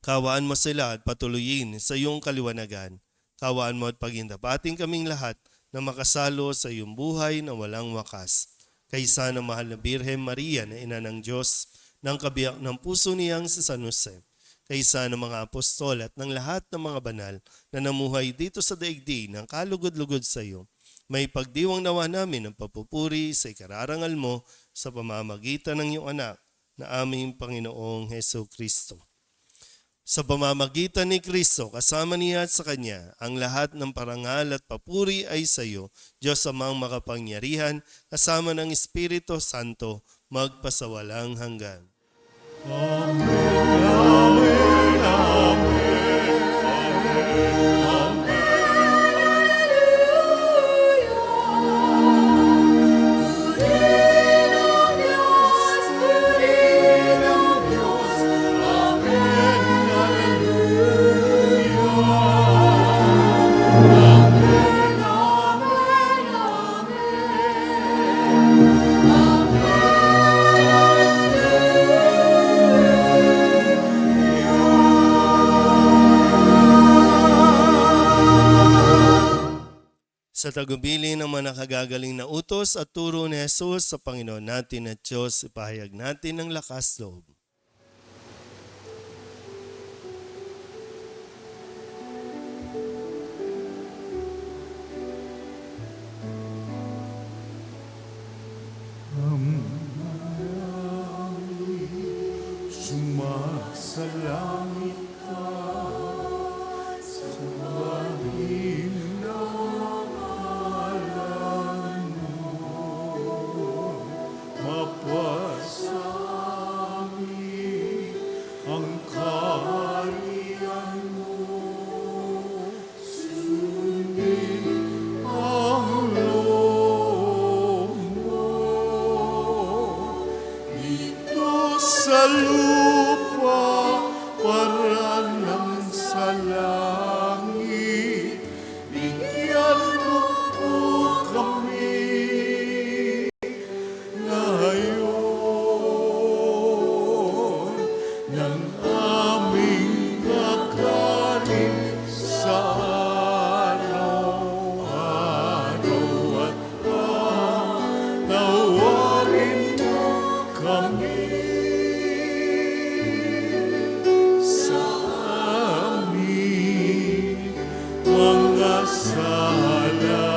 Kawaan mo sila at patuloyin sa iyong kaliwanagan. Kawaan mo at pagindapating kaming lahat na makasalo sa iyong buhay na walang wakas. Kaysa ng mahal na Birhen Maria na ina ng Diyos, ng kabiyak ng puso niyang si San Jose, kaysa ng mga apostol at ng lahat ng mga banal na namuhay dito sa daigdig ng kalugod-lugod sa iyo, may pagdiwang nawa namin ang papupuri sa ikararangal mo sa pamamagitan ng iyong anak na aming Panginoong Heso Kristo. Sa pamamagitan ni Kristo, kasama niya at sa Kanya, ang lahat ng parangal at papuri ay sa iyo, Diyos amang makapangyarihan, kasama ng Espiritu Santo, magpasawalang hanggan. Sa tagubilin ng mga nakagagaling na utos at turo ni Jesus sa Panginoon natin at Diyos, ipahayag natin ang lakas loob. Sumasalangit ka sa bahim ng alam mo, mapasangin ang kaharian mo, sundin ang loob mo dito sa lupa para lang sa langit. Bigyan mo po kami ngayon ng aming kakanin sa araw-araw at patawarin mo kami sa aming mga sala,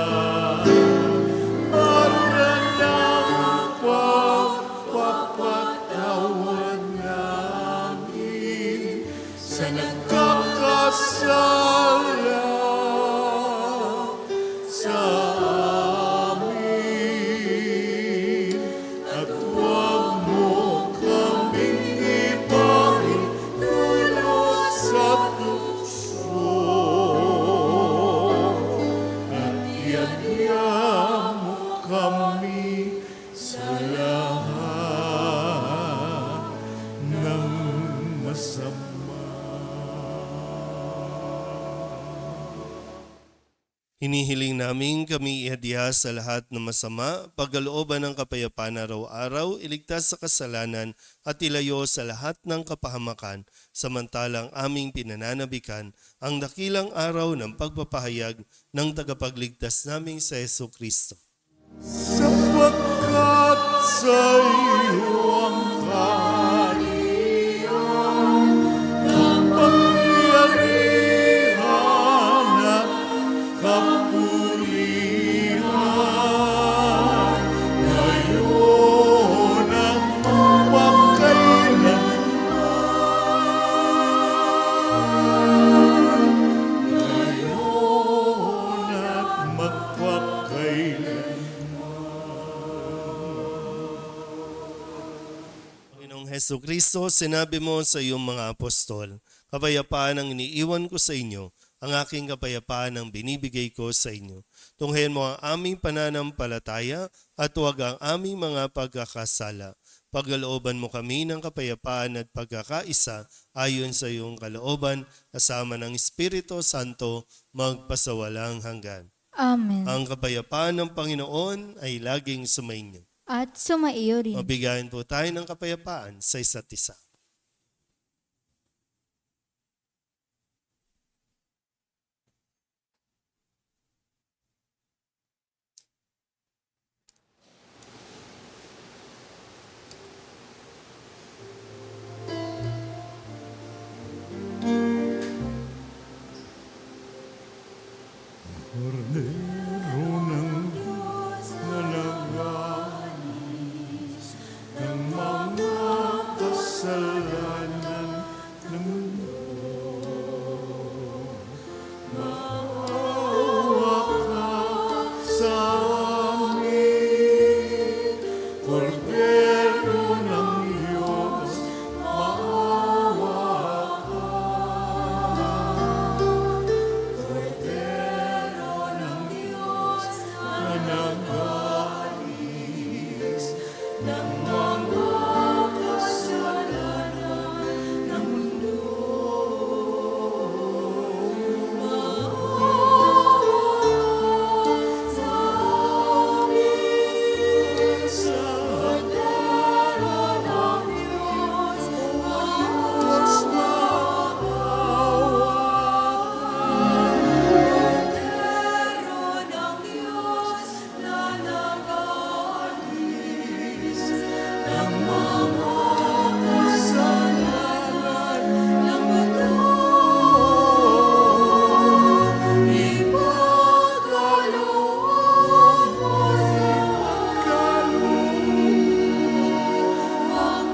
para lang pagpapatawad namin sa nagkakasala sa amin, at huwag mo kaming ipahintulot sa tukso, at iadya mo kami sa lahat ng masama. Hinihiling namin kami ihadya sa lahat ng masama, pagkalooban ng kapayapaan araw-araw, iligtas sa kasalanan at ilayo sa lahat ng kapahamakan, samantalang aming pinananabikan ang dakilang araw ng pagpapahayag ng tagapagligtas naming sa Heso Kristo. Sapagkat sa iyo ang kaharian, kapangyarihan at kapurihan, ngayon at magpakailanman, ngayon at magpakailanman. Panginoong Heso Kristo, sinabi mo sa iyong mga apostol, kapayapaan ang iniiwan ko sa inyo, ang aking kapayapaan ang binibigay ko sa inyo. Tunghayan mo ang aming pananampalataya at huwag ang aming mga pagkakasala. Pagkalooban mo kami ng kapayapaan at pagkakaisa ayon sa iyong kalooban, kasama ng Espiritu Santo, magpasawalang hanggan. Amen. Ang kapayapaan ng Panginoon ay laging sumainyo. At sumaiyo rin. Mabigayan po tayo ng kapayapaan sa isa't isa. Kordero ng Diyos na nagalis ng mga kasalanan ng mundo. Maawa ka sa amin, Kordero ng Diyos, maawa ka. Kordero ng Diyos na nagalis ng mga kasalanan ng mundo. Maawa sa amin, Kordero ng Diyos, Diyos maawa Kordero ng Diyos na nagalis ng mga kasalanan ng mundo. Ipagkaloob mo sa amin ang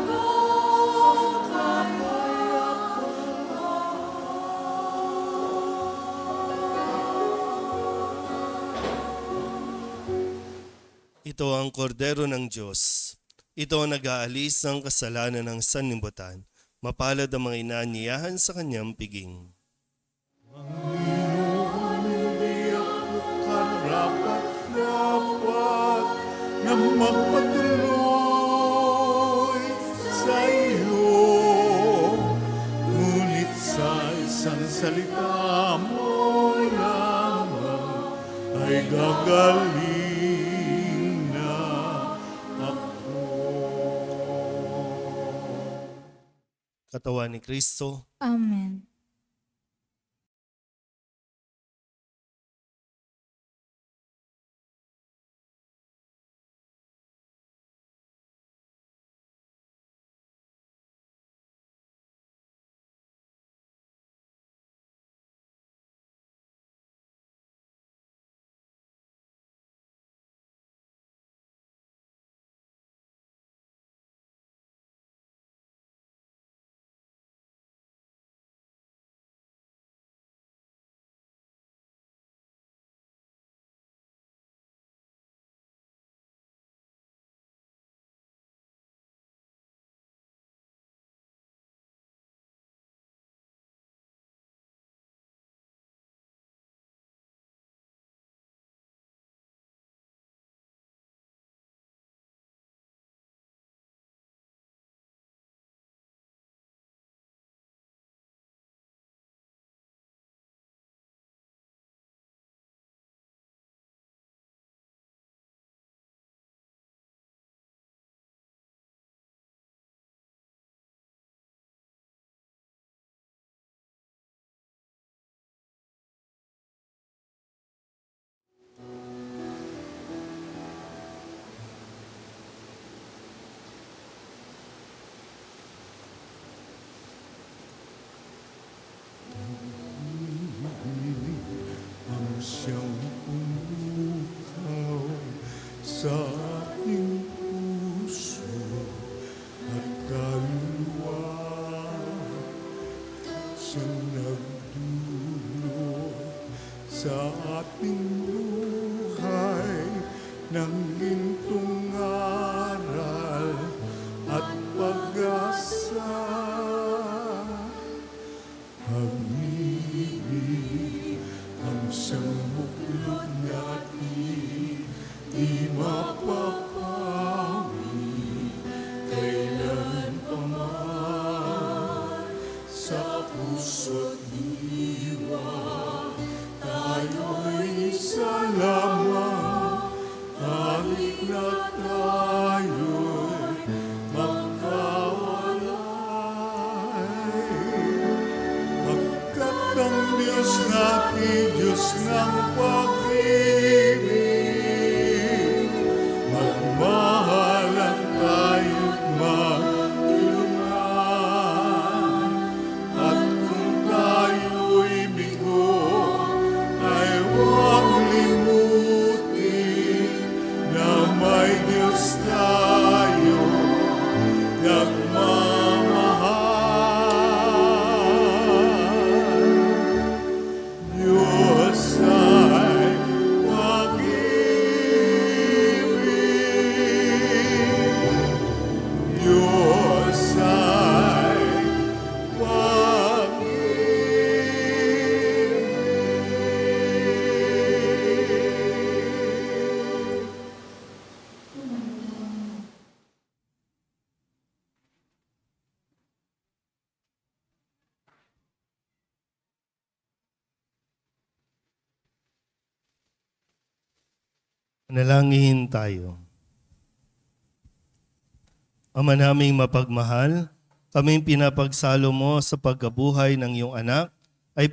Ito ang kordero ng Diyos. Ito ang nag-aalis ng kasalanan ng sanlibutan. Mapalad ang mga inaanyayahan sa kanyang piging. Hindi ako karapat-dapat na magpatuloy sa iyo. Ngunit sa isang salita mo lamang ay gagaling na ako. Katawan ni Kristo, Amen. Ang siyang pumukaw sa aking puso at kaluluwa. Siyang nagdulot sa ating buhay ng gintong aral at pag-asa. Pag-ibig ang siyang buklod na di mapapawi kailan pa man sa puso't diwa tayo'y salamat, kahit na tayo'y magkawalay. Pagkat ang Diyos natin, Diyos ng pag-ibig, magmahalan tayo't magtulungan. At kung tayo'y bigo, ay huwag limutin na may Diyos tayo nagmamahal. Diyos ay pag-ibig. Diyos ay pag-ibig. Manalangin tayo. Ama naming mapagmahal, kaming pinapagsalo mo sa pagkabuhay ng iyong anak, ay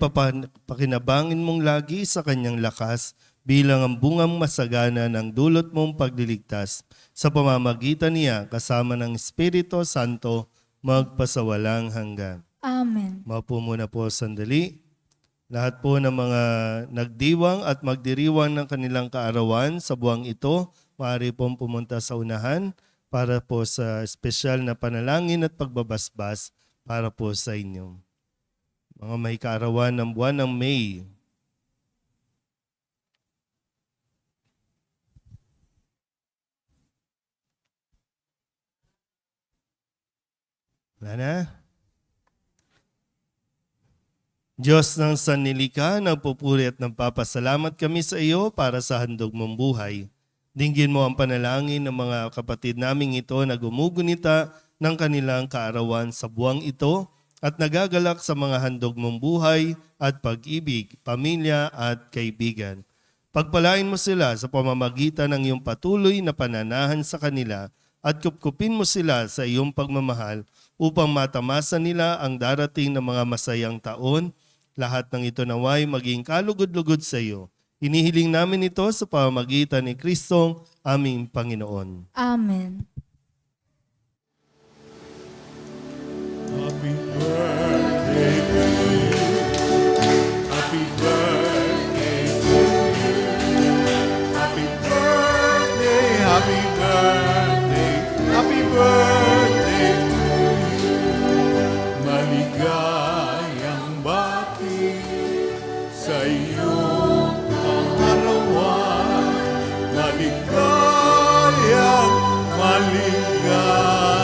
pakinabangin mong lagi sa kanyang lakas bilang ang bungang masagana ng dulot mong pagliligtas sa pamamagitan niya kasama ng Espiritu Santo magpasawalang hanggan. Amen. Maupo muna po sandali. Lahat po ng mga nagdiwang at magdiriwang ng kanilang kaarawan sa buwang ito, maaari pong pumunta sa unahan para po sa espesyal na panalangin at pagbabasbas para po sa inyo. Mga may kaarawan ng buwan ng May. Wala na? Diyos ng sanlilika, nagpupuri at nagpapasalamat kami sa iyo para sa handog mong buhay. Dinggin mo ang panalangin ng mga kapatid naming ito na gumugunita ng kanilang kaarawan sa buwang ito at nagagalak sa mga handog mong buhay at pag-ibig, pamilya at kaibigan. Pagpalain mo sila sa pamamagitan ng iyong patuloy na pananahan sa kanila at kupkupin mo sila sa iyong pagmamahal upang matamasa nila ang darating na mga masayang taon. Lahat ng ito naway maging kalugod-lugod sa iyo. Hinihiling namin ito sa pamamagitan ni Kristong aming Panginoon. Amen. Happy birthday to you. Happy birthday to you. Happy birthday, happy birthday, happy birthday to you. Maligayang bati sa iyong kaarawan. Maligayang, maligayang.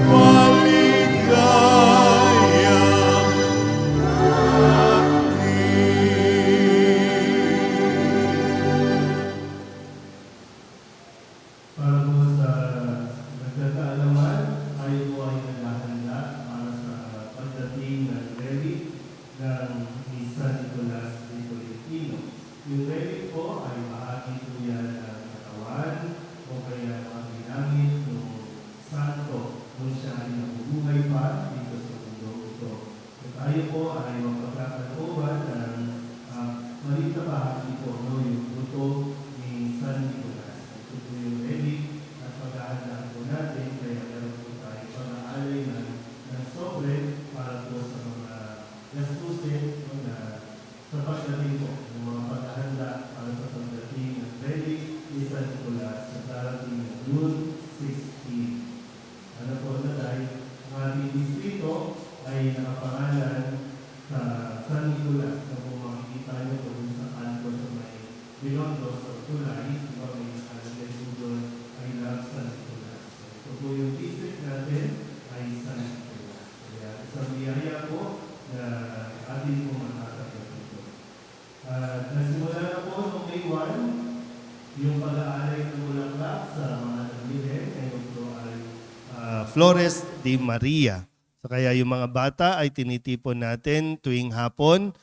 Maligayang Para po sa nagkakaalaman, tayo po ay naghahanda para sa pagdating ng relic ng San Nicolas de Tolentino. Yung relic po ay bahagi po yan ng katawan o kaya mga ginamit ng santo kung siya ay nabubuhay pa dito sa mundo ito. So tayo po ay magpagkakalooban ng maliit na bahagi po, no, yung luto ni San Nicolas. Ito po yung relic at paghahandaan po natin, kaya meron po tayo pag-aalay ng sobre para po sa mga gastusin no, na sa pagdating po ng mga paghahanda para sa pagdating ng relic ni San Nicolas sa darating ng June 16. Ano po na dahil ang ating distrito ay nakapangalan sa San Nicolas na kung makikita nyo kung sa kanto sa may Binondo sa Tulay, diba may nakalagay po doon ay Love San Nicolas. Ito po yung district natin ay San Nicolas. Kaya isang biyaya po na atin po matatanggap ito. Nasimula na po noong May 1, yung pag-aalay ng bulaklak sa mga namili. Ngayon po ay Flores de Maria. So kaya yung mga bata ay tinitipon natin tuwing hapon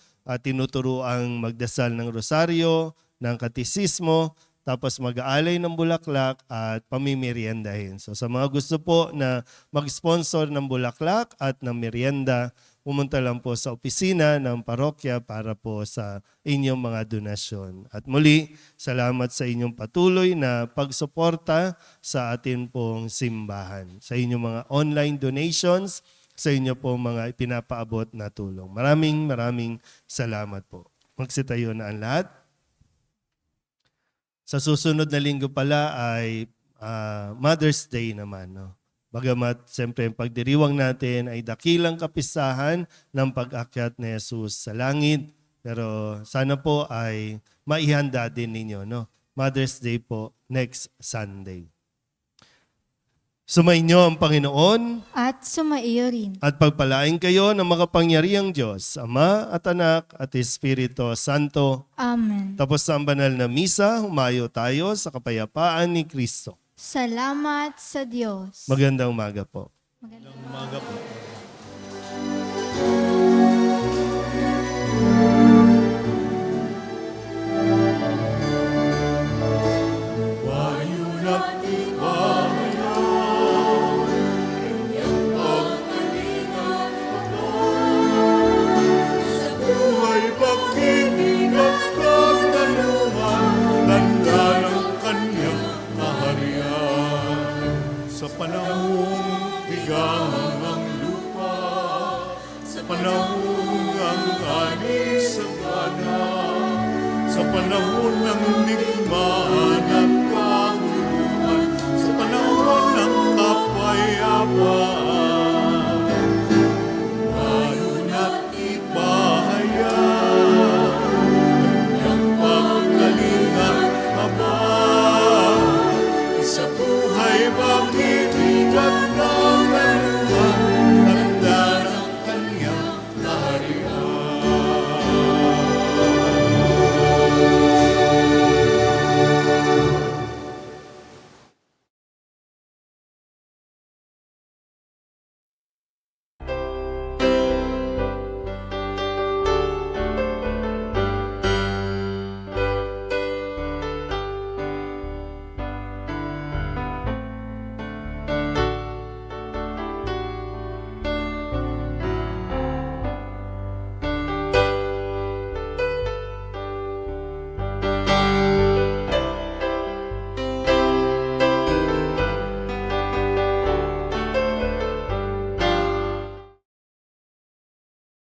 tinuturo ang magdasal ng rosaryo, ng katisismo, tapos mag-aalay ng bulaklak at pamimeriendahin. So sa mga gusto po na mag-sponsor ng bulaklak at ng merienda, pumunta lang po sa opisina ng parokya para po sa inyong mga donasyon. At muli, salamat sa inyong patuloy na pagsuporta sa atin pong simbahan, sa inyong mga online donations, sa inyo pong mga ipinapaabot na tulong. Maraming salamat po. Magsitayo na ang lahat. Sa susunod na linggo pala ay Mother's Day naman. No? Bagamat siyempre ang pagdiriwang natin ay dakilang kapisahan ng pag-akyat ni Jesus sa langit. Pero sana po ay maihanda din ninyo. No? Mother's Day po next Sunday. Sumainyo ang Panginoon At sumaiyo rin. at pagpalain kayo ng makapangyarihang Diyos, Ama at Anak at Espiritu Santo. Amen. Tapos sa ang banal na misa, humayo tayo sa kapayapaan ni Kristo. Salamat sa Diyos. Magandang umaga po. Umaga po. Wayo natin bayan, inyong pagkalingan ako. Sa buhay pag-ibig at katanungan, tanda ng kanyang kaharian. Sa panahong bigang ang lupa, sa panahong ang ani sa gana, sa panahon ng digmaan at kahuluhan, sa panahon ng kapayapaan.